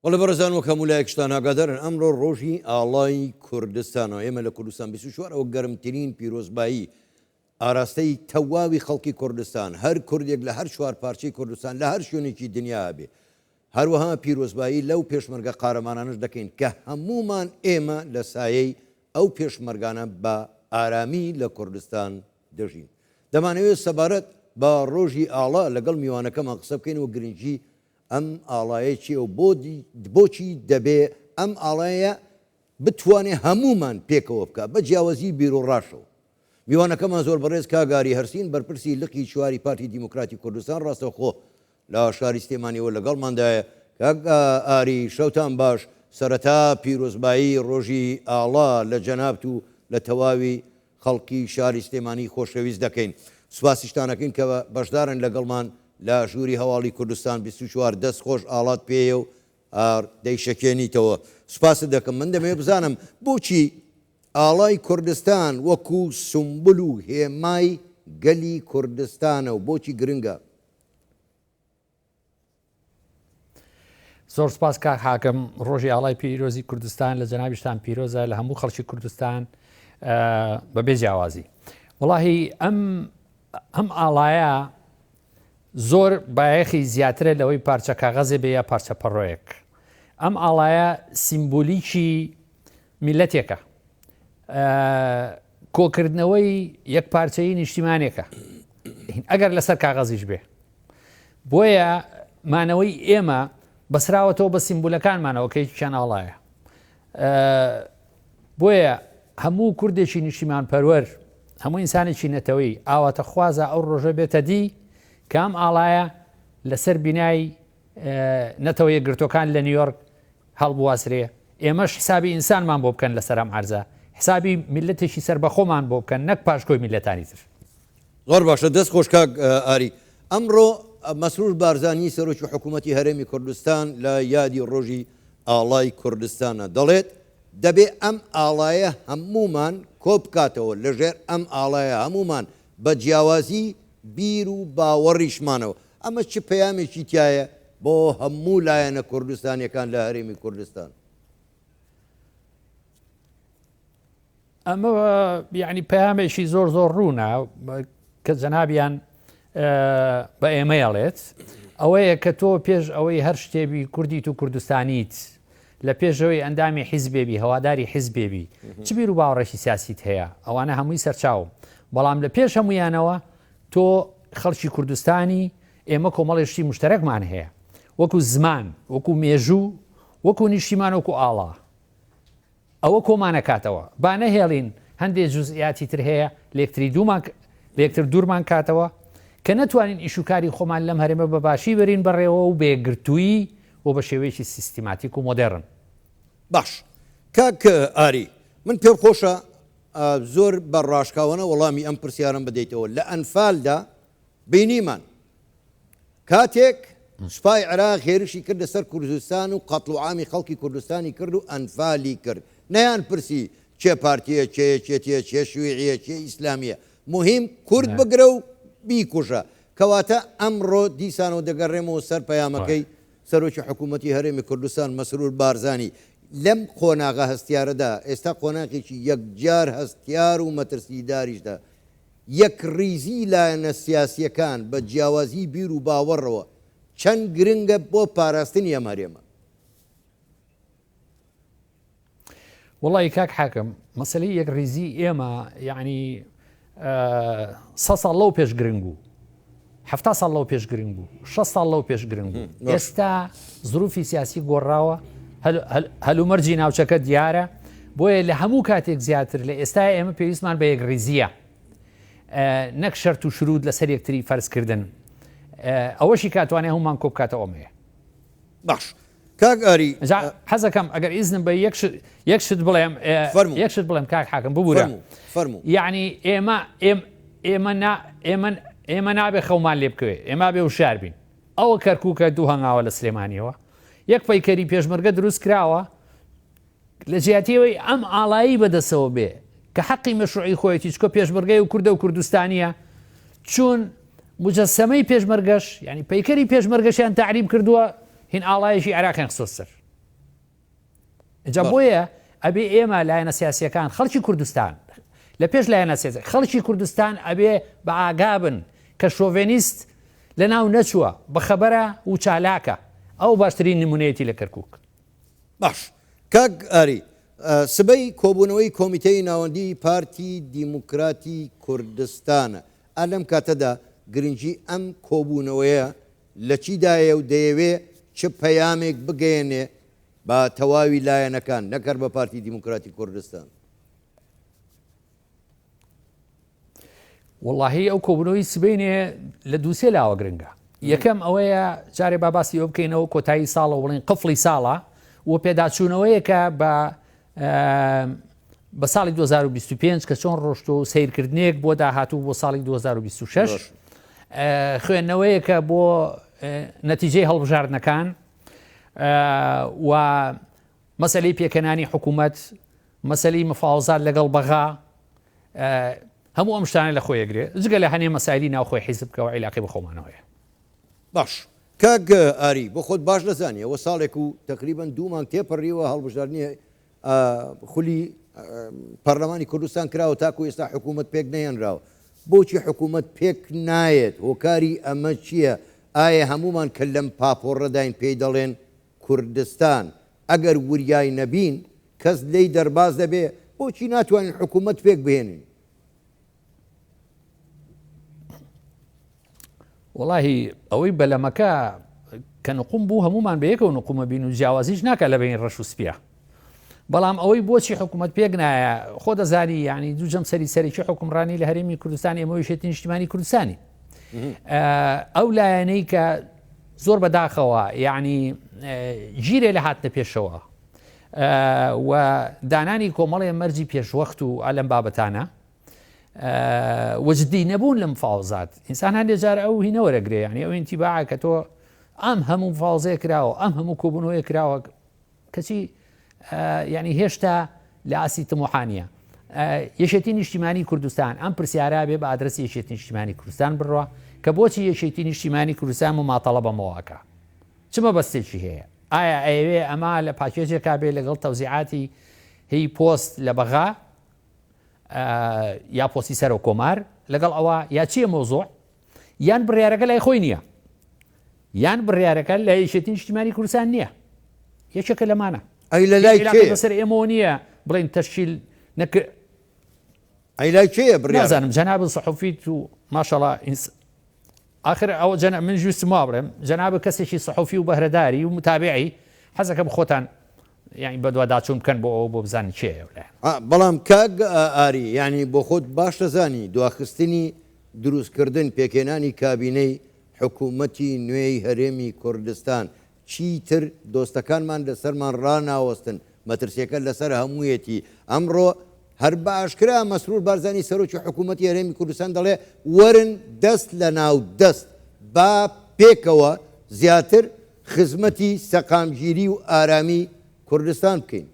وڵێ بەڕێزان وەک هەمولایەکشتان ئاگادارن ئەمڕۆ ڕۆژی ئاڵای کوردستانەوە ئێمە لە کوردستان 24ەوە گەرمترین پیرۆزبایی ئاراستەی تەواوی خەڵکی کوردستان هەر کوردێک لە هەر چوار پارچەی کوردستان لە هەر شوێنێکی دنیا بێ هەروەها پیرۆزبایی لەو پێشمەرگە قارەمانانش دەکەین کە هەمومان ئێمە لە سایەی ئەو پێشمەرگانە بە ئارامی لە کوردستان دەژین. دەمانەوێت سەبارەت بە ڕۆژی ئاڵا لەگەڵ میوانەکەمان قسە بکەینەوە گرنگجی ئەم ئاڵایە چیە و بۆچی دەبێ ئەم ئاڵایە بتوانێت هەمومان پێکەوە بکە بە جیاوازی بیر و ڕاشەوە. میوانەکەمان زۆر بەڕێز کاگاری هەرسین بەرپرسی لقی چواری پارتی دیموکراتی کوردستان ڕاستەوخۆ لە شاری سلێمانیەوە لەگەڵماندایە کاک ئاری شەوتان باش. سەرەتا پیرۆزبایی ڕۆژی ئاڵا لە جەنابەت و لە تەواوی خەڵکی شاری سلێمانی خۆشەویست دەکەین. سوپاسیشتانەکەین کە بەشدارن لەگەڵمان لە ژووری هەواڵی کوردستان 24 دەست خۆش ئاڵات پێیە و دەیشەکێنیتەوە. سوپاست دەکەم. من دەمێ بزانم بۆچی ئاڵای کوردستان وەکو سمبل و هێمای گەلی کوردستانە و بۆچی گرنگە؟ زۆر سپاس کاک حاکم. ڕۆژی ئاڵای پیرۆزی کوردستان لە جەنابیشتان پیرۆزە لە هەموو خەڵکی کوردستان بەبێ جیاوازی. وەڵاهی ئەم ئاڵایە زۆر بایەخی زیاترە لەوەی پارچە کاغەزێ بێ یا پارچە پەڕۆیەک. ئەم ئاڵایە سیمبۆلیکی میلەتێکە، کۆکردنەوەی یەک پارچەی نیشتیمانێکە ئەگەر لەسەر کاغەزیش بێ. بۆیە مانەوەی ئێمە بەسراوەتەوە بە سیمبولەکانمانەوە کە چەند ئاڵایە. بۆیە هەموو کوردێکی نیشتیمان پەروەر، هەموو ئینسانێکی نەتەوەی ئاواتە خوازە ئەو ڕۆژە بێتە دی کام ئاڵایە لەسەر بینایی نەتەوە یەکگرتوەکان لە نیویۆرک هەڵبواسرێ. ئێمەش حسابی ئینسانمان بۆ بکەن لەسەر ئەم عەرزە، حسابی میلەتێکی سەربەخۆمان بۆ بکەن، نەک پاشکۆی میلەتانی تر. زۆر باشە. دەست خۆش کاک ئاری. ئەمڕۆ مەسرور بارزانی سەرۆکی حکوومەتی هەرێمی کوردستان لە یادی ڕۆژی ئاڵای کوردستانە دەڵێت دەبێ ئەم ئاڵایە هەمومان کۆ بکاتەوە، لەژێر ئەم ئاڵایە هەمومان بە جیاوازی بیر و باوەڕیشمانەوە. ئەمە چ پەیامێکی تایە بۆ هەموو لایەنە کوردستانیەکان لە هەرێمی کوردستان؟ ئەمە یعنی پەیامێکی زۆر ڕوونە کە جەنابیان بە ئێمەیەڵێت ئەوەیە کە تۆ پێش ئەوەی هەر شتێبی کوردیت و کوردستانیت لە پێشەوەی ئەندامی حیزبێبی هەواداری حیزبێبی چ بیر و باوەڕێکی سیاسیت هەیە، ئەوانە هەمووی سەرچاوم. بەڵام لە پێش هەمویانەوە تۆ خەڵکی کوردستانی ئێمە کۆمەڵێشتی مشتەرەکمان هەیە، وەکو زمان، وەکو مێژوو، وەکو نیشتیمان، وەکو ئاڵا. ئەوە کۆمانەکاتەوە. با نەهێڵین هەندێک جوزئیاتی تر هەیە لەکتر دوورمان کاتەوە کە نەتوانین ئیشوکاری خۆمان لەم هەرێمە بەباشی بەرین بەڕێوە و بێگرتووی و بە شێوەیەکی سیستیماتیک و مۆدێڕن. باش. کاک ئاری، من پێم خۆشە زۆر بە ڕاشکاوانە وەڵامی ئەم پرسیارم بدەیتەوە. لە ئەنفالدا بینیمان کاتێک سوپای عێراق هێرشی کرد لەسەر کوردستان و قەتڵ و عامی خەڵکی کوردستانی کرد و ئەنفالی کرد. نەیان پرسی چێ پارتیە، چێتیە، چێ شوێعیە، چێ ئیسلامیە، مهم کورد بگرە و بیکوژە. کەواتە ئەمڕۆ دیسانەوە دەگەڕێمەوە سەر پەیامەکەی سەرۆکی حکوومەتی هەرێمی کوردستان مەسرور بارزانی لەم قۆناغە هەستیارەدا. ئێستا قۆناغێکی یەکجار هەستیار و مەترسیداریشدا. یەک ریزی لایەنە سیاسیەکان بە جیاوازی بیر و باوەڕەوە چەند گرنگە بۆ پاراستنی ئەم هەرێمە؟ وڵی کاک حاکم، مەسەلەی یەک ریزی ئێمە یعنی 100 ساڵ لەو پێش گرنگ بوو، 70 ساڵ لەو پێش گرنگ بوو، 6 ساڵ لەو پێش گرنگ بوو. ئێستا زروفی سیاسی گۆڕاوە، هەلومەرجی ناوچەکە دیارە. بۆیە لە هەموو کاتێک زیاتر لە ئێستا ئێمە پێویستمان بە یەک ریزیە، نەک شەرت و شرود لەسەر یەکتری فەرزکردن. ئەوەشی کاتوانێ هەمومان کۆ بکاتەوە ئەمەیە. باش. کاک ئاری، حەزەکەم ئەگەر ئیزنم بە یەکشت بڵێم کاک حاکم ببوورە. یعنی ئێمە نابێ خەومان لێ بکەوێ، ئێمە بێ وشار بین. ئەوە کەرکووکە دوو هەنگاوە لە سلێمانیەوە یەک پەیکەری پێشمەرگە دروست کراوە لە جیاتیەوەی ئەم ئاڵایی بەدەسەوە بێ کە حەقی مەشروعی خۆیەتی چکۆ پێشمەرگەی و کوردە و کوردستانیە چون مجەسەمەی پێشمەرگەش یعنی پەیکەری پێشمەرگەشیان تعریب کردووە هین ئاڵایەکی عێراقیان خستۆ سەر. جا بۆیە ئەبێ ئێمە لایەنە سیاسیەکان خەڵکی کوردستان لە پێش لایەنە سیاسی خەڵکی کوردستان ئەبێ بە ئاگابن کە شۆڤێنیست لە ناو نەچووە بەخەبەرە و چالاکە ئەو باشترین نمونەیەتی لە کەرکووک. باش کاک ئاری سبەی کۆبوونەوەی کۆمیتەی ناوەندی پارتی دیموکراتی کوردستانە ئەلەم کاتەدا گرنگی ئەم کۆبوونەوەیە لە چیدایە و دەیەوێ چ پەیامێک بگەێنێ بە تەواوی لایەنەکان نەکەر بە پارتی دیموکراتی کوردستان. واللهی ئەو کۆبوونەوەی سبەینێ لە دووسێ لاوە گرنگە. یەکەم ئەوەیە جارێ باسی ئەو بکەینەوە کۆتایی ساڵە وڵین قفڵی ساڵە و پێداچوونەوەیەکە بە ساڵی 2025 کە چۆن ڕۆشت و سیرکردنێک بۆ داهاتوو بۆ ساڵی 2026 خوێندنەوەیەکە بۆ نەتیجەی هەڵبژاردنەکان و مەسەلەی پێکەنانی حکوومەت مەسەلەی مفاوزات لەگەڵ بەغا هەموو ئەم شتانە لە خۆیەگرێ جگە لە هەنێ مەسایلی ناوخۆی حیزب بکەوە عیلاقی بەخۆمانەوەیە. باش کاک ئاری بۆ خۆت باش دەزانانی ئەوە ساڵێک و تقریبان 2 مانگ تێپەڕیەوە هەڵبژاردننی خولی پەرلەمانی کوردستان کراوە تاکو ئێستا حکوومەت پێک نەیەنراوە بۆچی حکوومەت پێک نایەت هۆکاری ئەمە چییە؟ ئایا هەمومان کە لەم پاپۆڕەداین پێی دەڵێن کوردستان ئەگەر وریای نەبین کەس لێی دەرباز دەبێ بۆچی ناتوانین حکوومەت پێک بهێنین؟ وڵاهی ئەوەی بەلەمەکە کە نقوم بوو هەمومان بەیەکەوە نقومە بین و جیاوازیش ناکە لە بین ڕەش و سپیە. بەڵام ئەوەی بۆچی حکوومەت پێک نایە خۆ دەزانی ینی دووجەم سەرێکی حکومڕانی لە هەرێمی کوردستان ئێمەوەی شێتی نیشتیمانی کوردستانی ئەو لایەنەی کە زۆر بەداخەوە یعنی گیرێ لە هاتنە پێشەوە و دانانی کۆمەڵێ مەرجی پێشوەخت و ئەلەم بابەتانە وەجدی نەبوون لە مفاوزات ئینسان هەندێک جار ئەو هینەوەرەگرێ ینی ئەو ئینتیباع کە تۆ ئەم هەموو مفاوزەیە کراوە ئەم هەموو کۆبوونەوەی کراوە کەچی یعنی هێشتا لە ئاسی تموحانیە یەشێتی نیشتیمانی کوردستان ئەم پرسیارا بێ بە ئادرسی یەشێتی نیشتیمانی کوردستان بڕوە کە بۆچی یەشێتی نیشتیمانی کوردستان و ماتەڵە بەمەوەکە چمە بەستێکی هەیە؟ ئایا ئەوێ ئەمە لە پاکێجێکا بێ لەگەڵ تەوزیعاتی هی پۆست لە بەغا یا پۆستی سەر و کۆمار لەگەڵ ئەوە یا چییە مۆزۆع یان بڕیارەکە لای خۆی نییە یان بڕیارەکە لە یەشێتی نیشتیمانی کوردستان نییە یەکێکە لەمانە ئەی لە لای بەسەر ئێمەوە نییە بڵین تەشکیل ئەی لای کێیە بڕیار نازانم جەناب سەحوفیت و ماشەڵڵا آخر ئەو من جوستم وا بڵێم جەناب کەسێکی سەحوفی و بەهرەداری و متابعی حەزەکە بخۆتان یعنی بەدوا داچوون بکەن بۆ ئەو بۆ بزانین چێە بەڵام کاک ئاری ینی بۆ خۆت باش دەزانی دواخستنی دروستکردن پێکێنانی کابینەی حکوومەتی نوێی هەرێمی کوردستان چیتر دۆستەکانمان لەسەرمان ڕناوەستن مەترسیەکە لەسەر هەموویەتی ئەمڕۆ هەر باشکرا مەسرور بارزانی سەرۆکی حکوومەتی هەرێمی کوردستان دەڵێ وەرن دەست لە ناو دەست با پێکەوە زیاتر خزمەتی سەقامگیری و ئارامی کوردستان بکەین.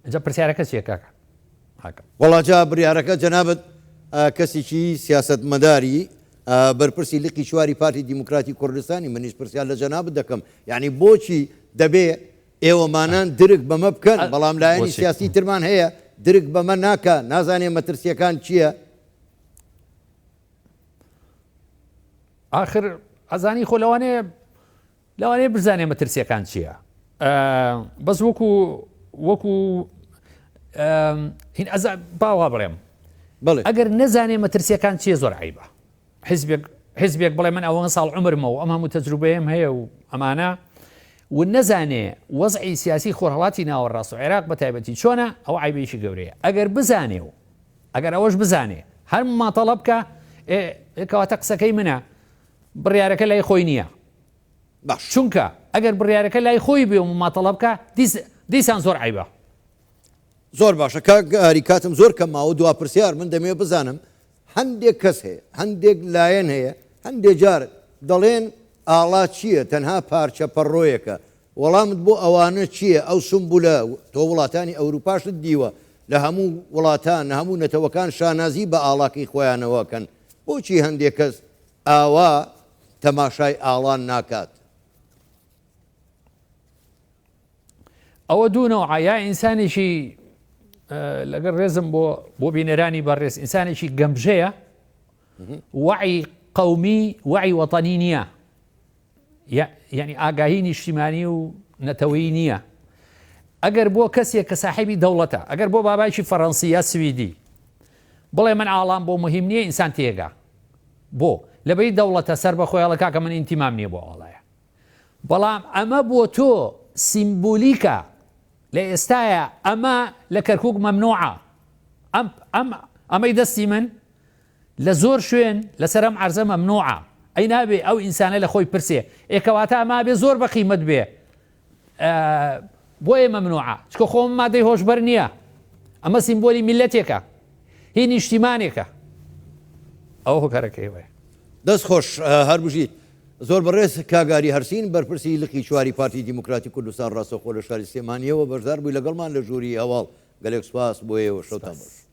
ئەجا پرسیارەکە چیە کاکە؟ وەڵاجا بڕیارەکە جەنابەت کەسێکی سیاسەتمەداری بەرپرسی لقی شواری پارتی دیموکراتی کوردستانی منیش پرسیار لە جەنابەت دەکەم یعنی بۆچی دەبێ ئێوەمانان درک بەمە بکەن بەڵام لایەنی سیاسی ترمان هەیە درک بەمە ناکە نازانێ مەترسیەکان چییە؟ آخر ئەزانی خۆ لەوانەیە بزانێ مەترسیەکان چییە؟ بەس وەکو هین باوا بڵێم ئەگەر نەزانێ مەترسیەکان چییە زۆر عیبە. حزبێک بڵێ من ئەوەن ساڵ عمرمە و ئەم هەموو تەجروبەیەم هەیە و ئەمانە و نەزانێ وەزعی سیاسی خۆرهەڵاتی ناوەڕاست و عێراق بە تایبەتی چۆنە ئەو عیبێکی گەورەیە. ئەگەر بزانێ و ئەگەر ئەوەش بزانێ هەر ماتەڵە بکە کەواتە قسەکەی منە بڕیارەکە لای خۆی نییە چونکە ئەگەر بڕیارەکە لای خۆی بێ و ماتەڵە بکە دیسان زۆر عیبە. زۆر باشە کاری کاتم زۆر کەماوە دوا پرسیار من دەمێ بزانم هەندێک کەس هەیە هەندێک لایەن هەیە هەندێک جار دەڵێن ئاڵا چییە تەنها پارچە پەڕۆیەکە وەڵامت بۆ ئەوانە چییە؟ ئەو سمبولە تۆ وڵاتانی ئەوروپاشت دیوە لە هەموو وڵاتان هەموو نەتەوەکان شانازی بە ئاڵاکەی خۆیانەوەکەن بۆچی هەندێک کەس ئاوا تەماشای ئاڵان ناکات؟ ئەوە دوونەوە یا ئینسانێکی لەگەر ڕێزم بۆ بینەرانی بەڕێز ئینسانێکی گەمژەیە وعی قەومی وعی وەتەنی نییە یعنی ئاگاهی نیشتیمانی و نەتەوەیی نییە ئەگەر بۆ کەسێک کە ساحیبی دەوڵەتە ئەگەر بۆ بابایکی فەڕەنسیە سویدی بڵێ من ئاڵام بۆ مهم نییە ئینسان تێگا بۆ لەبەی دەوڵەتە سەر بە خۆیاڵە کاکە من ئینتیمام نییە بۆ ئاڵایە بەڵام ئەمە بۆ تۆ سیمبولیکە لە ئێستایە ئەمە لە کەرکووک مەمنوعە ئەمەی دەستی من لە زۆر شوێن لەسەر ئەم عەرزە مەمنوعە ئەی نابێ ئەو ئینسانە لە خۆی پرسێ ئێکەواتە ئەما بێ زۆر بە قیمەت بێ بۆیە مەمنوعە چکە خۆم مادەی هۆشبەر نییە ئەمە سیمبۆلی میلەتێکە هی نیشتیمانێکە ئەوە هۆکارەکەی وایە دەست خۆش هەر بژیت زۆر بەڕێز کاگاری هەرسین بەرپرسی لقی چواری پارتی دیموکراتی کوردستان ڕاستەوخۆ لە شاری سلێمانیەوە بەشدار بووی لەگەڵمان لە ژووری هەواڵ گەلێک سوپاس بۆ ئێوە شەوتان باش.